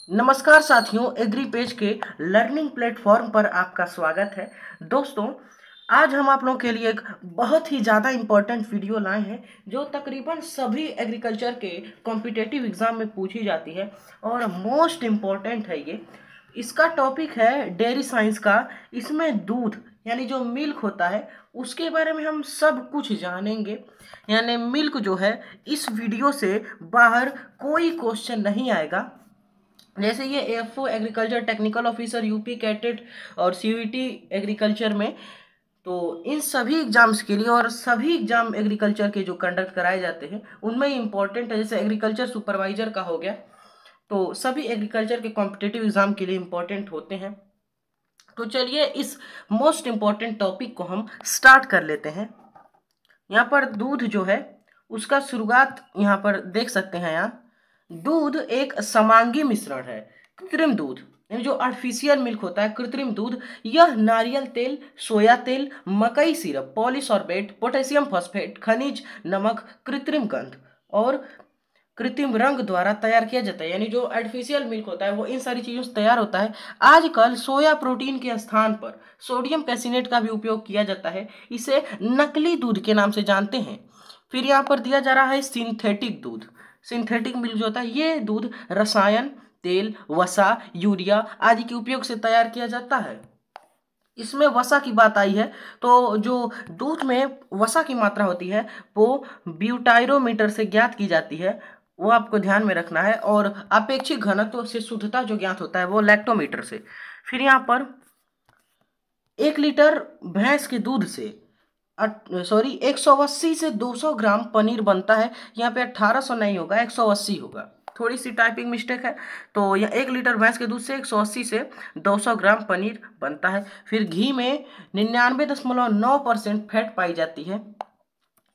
नमस्कार साथियों, agree page के लर्निंग प्लेटफॉर्म पर आपका स्वागत है। दोस्तों, आज हम आप लोगों के लिए एक बहुत ही ज़्यादा इम्पोर्टेंट वीडियो लाए हैं जो तकरीबन सभी एग्रीकल्चर के कॉम्पिटिटिव एग्ज़ाम में पूछी जाती है और मोस्ट इम्पोर्टेंट है ये। इसका टॉपिक है डेयरी साइंस का। इसमें दूध यानी जो मिल्क होता है उसके बारे में हम सब कुछ जानेंगे। यानी मिल्क जो है, इस वीडियो से बाहर कोई क्वेश्चन नहीं आएगा। जैसे ये FO agriculture technical officer, UP CATET और सीयूईटी एग्रीकल्चर में, तो इन सभी एग्जाम्स के लिए और सभी एग्जाम एग्रीकल्चर के जो कंडक्ट कराए जाते हैं उनमें इम्पोर्टेंट है। जैसे एग्रीकल्चर सुपरवाइजर का हो गया, तो सभी एग्रीकल्चर के कॉम्पिटिटिव एग्जाम के लिए इम्पोर्टेंट होते हैं। तो चलिए इस मोस्ट इम्पोर्टेंट टॉपिक को हम स्टार्ट कर लेते हैं। यहाँ पर दूध जो है उसका शुरुआत यहाँ पर देख सकते हैं। यहाँ दूध एक समांगी मिश्रण है। कृत्रिम दूध यानी जो आर्टिफिशियल मिल्क होता है, कृत्रिम दूध, यह नारियल तेल, सोया तेल, मकई सिरप, पॉलीसॉर्बेट, पोटेशियम फॉस्फेट, खनिज, नमक, कृत्रिम गंध और कृत्रिम रंग द्वारा तैयार किया जाता है। यानी जो आर्टिफिशियल मिल्क होता है वो इन सारी चीज़ों से तैयार होता है। आजकल सोया प्रोटीन के स्थान पर सोडियम कैसिनेट का भी उपयोग किया जाता है। इसे नकली दूध के नाम से जानते हैं। फिर यहाँ पर दिया जा रहा है सिंथेटिक दूध। सिंथेटिक मिल्क जो होता है, ये दूध रसायन, तेल, वसा, यूरिया आदि के उपयोग से तैयार किया जाता है। इसमें वसा की बात आई है तो जो दूध में वसा की मात्रा होती है वो ब्यूटाइरोमीटर से ज्ञात की जाती है, वो आपको ध्यान में रखना है। और अपेक्षित घनत्व से शुद्धता जो ज्ञात होता है वो लैक्टोमीटर से। फिर यहाँ पर 1 लीटर भैंस के दूध से 180 से 200 ग्राम पनीर बनता है। यहाँ पे 1800 नहीं होगा, 180 होगा, थोड़ी सी टाइपिंग मिस्टेक है। तो यह 1 लीटर भैंस के दूध से 180 से 200 ग्राम पनीर बनता है। फिर घी में 99.9% फैट पाई जाती है।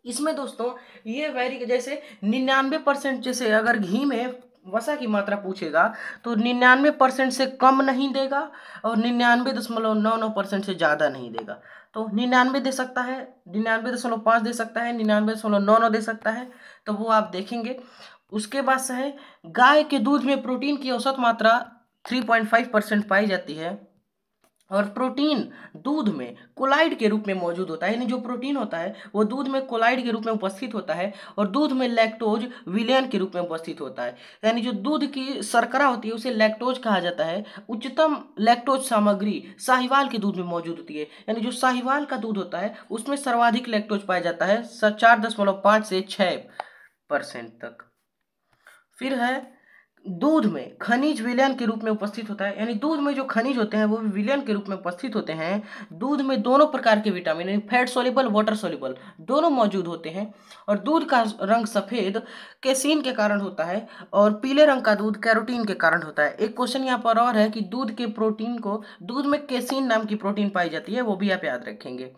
इसमें दोस्तों ये वेरी, जैसे 99%, जैसे अगर घी में वसा की मात्रा पूछेगा तो 99% से कम नहीं देगा और 99.99% से ज़्यादा नहीं देगा। तो 99 दे सकता है, 99.5 दे सकता है, 99.99 दे सकता है, तो वो आप देखेंगे। उसके बाद से है गाय के दूध में प्रोटीन की औसत मात्रा 3.5% पाई जाती है। और प्रोटीन दूध में कोलाइड के रूप में मौजूद होता है। यानी जो प्रोटीन होता है वो दूध में कोलाइड के रूप में उपस्थित होता है और दूध में लैक्टोज विलयन के रूप में उपस्थित होता है। यानी जो दूध की शर्करा होती है उसे लैक्टोज कहा जाता है। उच्चतम लैक्टोज सामग्री साहिवाल के दूध में मौजूद होती है। यानी जो साहिवाल का दूध होता है उसमें सर्वाधिक लैक्टोज पाया जाता है, 4.5 से 6% तक। फिर है दूध में खनिज विलयन के रूप में उपस्थित होता है। यानी दूध में जो खनिज होते हैं वो भी विलयन के रूप में उपस्थित होते हैं। दूध में दोनों प्रकार के विटामिन यानी फैट सोल्यूबल, वाटर सोल्यूबल दोनों मौजूद होते हैं। और दूध का रंग सफ़ेद कैसीन के कारण होता है और पीले रंग का दूध कैरोटीन के कारण होता है। एक क्वेश्चन यहाँ पर और है कि दूध के प्रोटीन को, दूध में कैसीन नाम की प्रोटीन पाई जाती है, वो भी आप याद रखेंगे।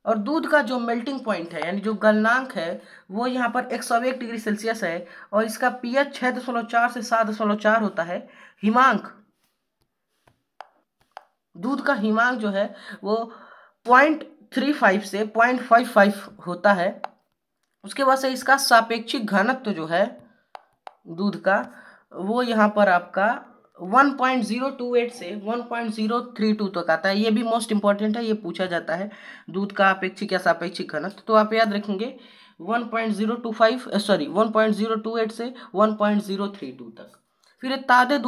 और दूध का जो मेल्टिंग पॉइंट है यानी जो गलनांक है वो यहाँ पर 101 डिग्री सेल्सियस है और इसका पीएच 6.4 से 7.4 होता है। हिमांक, दूध का हिमांक जो है वो 0.35 से 0.55 होता है। उसके बाद से इसका सापेक्षिक घनत्व जो है दूध का वो यहाँ पर आपका 1.028 से 1.032 तक आता है। ये भी मोस्ट इंपॉर्टेंट है, ये पूछा जाता है दूध का अपेक्षिक या सापेक्षिक घनत्व। तो आप याद रखेंगे 1.028 से 1.032 तक। फिर ताज़ा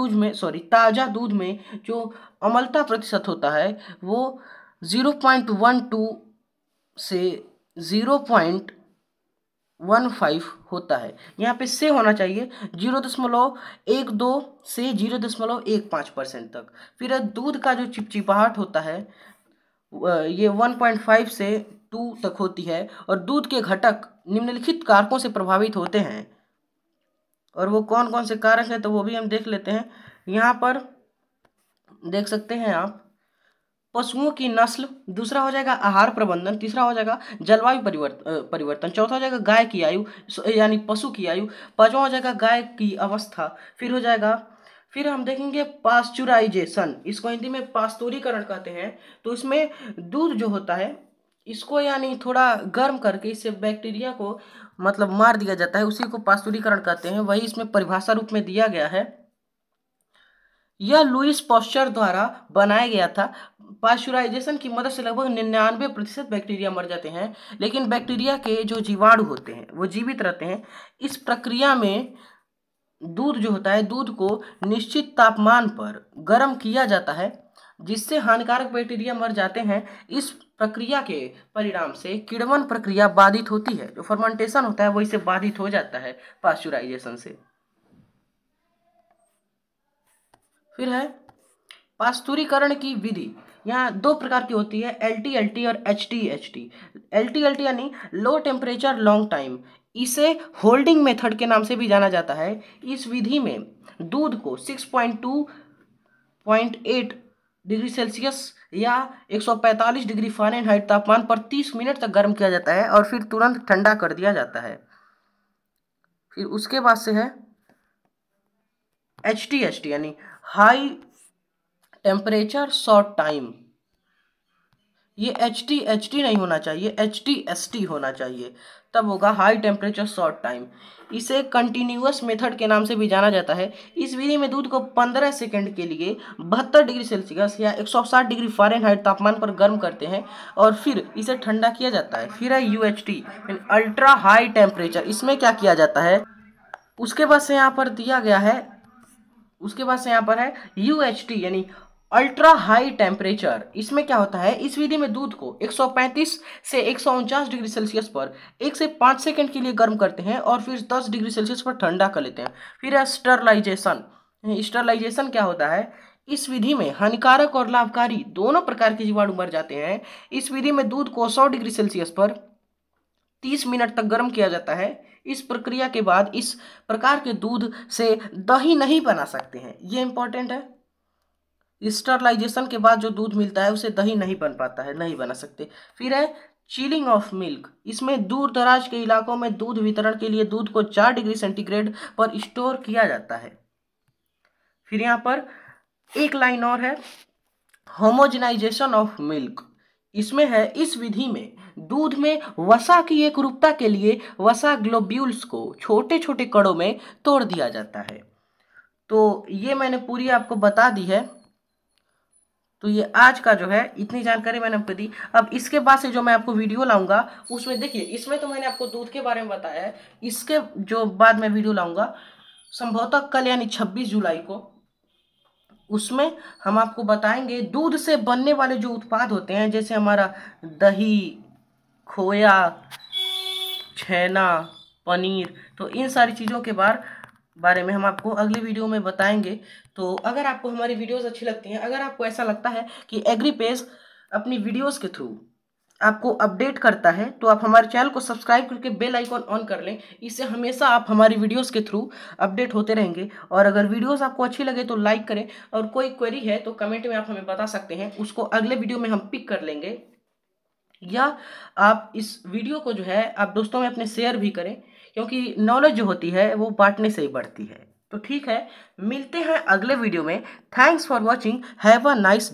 दूध में जो अम्लता प्रतिशत होता है वो 0.12 से 0.15 होता है। यहाँ पे से होना चाहिए 0.12 से 0.15% तक। फिर दूध का जो चिपचिपाहट होता है ये 1.5 से 2 तक होती है। और दूध के घटक निम्नलिखित कारकों से प्रभावित होते हैं और वो कौन कौन से कारक हैं तो वो भी हम देख लेते हैं। यहाँ पर देख सकते हैं आप, पशुओं की नस्ल, दूसरा हो जाएगा आहार प्रबंधन, तीसरा हो जाएगा जलवायु परिवर्तन, चौथा हो जाएगा गाय की आयु यानी पशु की आयु, पांचवा हो जाएगा गाय की अवस्था। फिर हम देखेंगे पास्चुराइजेशन, इसको हिंदी में पास्तुरीकरण कहते हैं। तो इसमें दूध जो होता है इसको यानी थोड़ा गर्म करके इससे बैक्टीरिया को मतलब मार दिया जाता है, उसी को पास्तुरीकरण कहते हैं। वही इसमें परिभाषा रूप में दिया गया है। यह लुईस पाश्चर द्वारा बनाया गया था। पाश्चराइजेशन की मदद से लगभग 99% बैक्टीरिया मर जाते हैं, लेकिन बैक्टीरिया के जो जीवाणु होते हैं वो जीवित रहते हैं। इस प्रक्रिया में दूध जो होता है, दूध को निश्चित तापमान पर गर्म किया जाता है, जिससे हानिकारक बैक्टीरिया मर जाते हैं। इस प्रक्रिया के परिणाम से किण्वन प्रक्रिया बाधित होती है। जो फर्मेंटेशन होता है वो इससे बाधित हो जाता है पाश्चराइजेशन से। फिर है पास्तुरीकरण की विधि। यहाँ दो प्रकार की होती है, LT-LT और HT-HT। LT-LT यानी लो टेम्परेचर लॉन्ग टाइम, इसे होल्डिंग मेथड के नाम से भी जाना जाता है। इस विधि में दूध को 6.2.8 डिग्री सेल्सियस या 145 डिग्री फ़ारेनहाइट तापमान पर 30 मिनट तक गर्म किया जाता है और फिर तुरंत ठंडा कर दिया जाता है। फिर उसके बाद से है HT-HT यानी हाई टेम्परेचर शॉर्ट टाइम। ये HT-HT नहीं होना चाहिए, HT-ST होना चाहिए, तब होगा हाई टेम्परेचर शॉर्ट टाइम। इसे कंटिन्यूअस मेथड के नाम से भी जाना जाता है। इस विधि में दूध को 15 सेकंड के लिए 72 डिग्री सेल्सियस या 160 डिग्री फ़ारेनहाइट तापमान पर गर्म करते हैं और फिर इसे ठंडा किया जाता है। फिर है UHT अल्ट्रा हाई टेम्परेचर। इसमें क्या किया जाता है, उसके बाद से यहाँ पर दिया गया है, उसके बाद से यहाँ पर है UHT यानी अल्ट्रा हाई टेम्परेचर। इसमें क्या होता है, इस विधि में दूध को 135 से 149 डिग्री सेल्सियस पर 1 से 5 सेकंड के लिए गर्म करते हैं और फिर 10 डिग्री सेल्सियस पर ठंडा कर लेते हैं। फिर है स्टरलाइजेशन। स्टरलाइजेशन क्या होता है, इस विधि में हानिकारक और लाभकारी दोनों प्रकार के जीवाणु मर जाते हैं। इस विधि में दूध को 100 डिग्री सेल्सियस पर 30 मिनट तक गर्म किया जाता है। इस प्रक्रिया के बाद इस प्रकार के दूध से दही नहीं बना सकते हैं, ये इंपॉर्टेंट है। स्टरलाइजेशन के बाद जो दूध मिलता है उसे दही नहीं बन पाता है, नहीं बना सकते। फिर है चिलिंग ऑफ मिल्क। इसमें दूर दराज के इलाकों में दूध वितरण के लिए दूध को 4 डिग्री सेंटीग्रेड पर स्टोर किया जाता है। फिर यहाँ पर एक लाइन और है, होमोजेनाइजेशन ऑफ मिल्क। इसमें है, इस विधि में दूध में वसा की एकरूपता के लिए वसा ग्लोब्यूल्स को छोटे छोटे कणों में तोड़ दिया जाता है। तो ये मैंने पूरी आपको बता दी है। तो ये आज का जो है इतनी जानकारी मैंने आपको दी। अब इसके बाद से जो मैं आपको वीडियो लाऊंगा उसमें देखिए, इसमें तो मैंने आपको दूध के बारे में बताया है। इसके जो बाद में वीडियो लाऊंगा संभवतः कल यानी 26 जुलाई को, उसमें हम आपको बताएंगे दूध से बनने वाले जो उत्पाद होते हैं, जैसे हमारा दही, खोया, छेना, पनीर, तो इन सारी चीज़ों के बारे में हम आपको अगले वीडियो में बताएंगे। तो अगर आपको हमारी वीडियोस अच्छी लगती हैं, अगर आपको ऐसा लगता है कि एग्रीपेज अपनी वीडियोस के थ्रू आपको अपडेट करता है, तो आप हमारे चैनल को सब्सक्राइब करके बेल आइकॉन ऑन कर लें। इससे हमेशा आप हमारी वीडियोस के थ्रू अपडेट होते रहेंगे। और अगर वीडियोस आपको अच्छी लगे तो लाइक करें, और कोई क्वेरी है तो कमेंट में आप हमें बता सकते हैं, उसको अगले वीडियो में हम पिक कर लेंगे। या आप इस वीडियो को जो है आप दोस्तों में अपने शेयर भी करें, क्योंकि नॉलेज जो होती है वो बांटने से ही बढ़ती है। तो ठीक है, मिलते हैं अगले वीडियो में। Thanks for watching, have a nice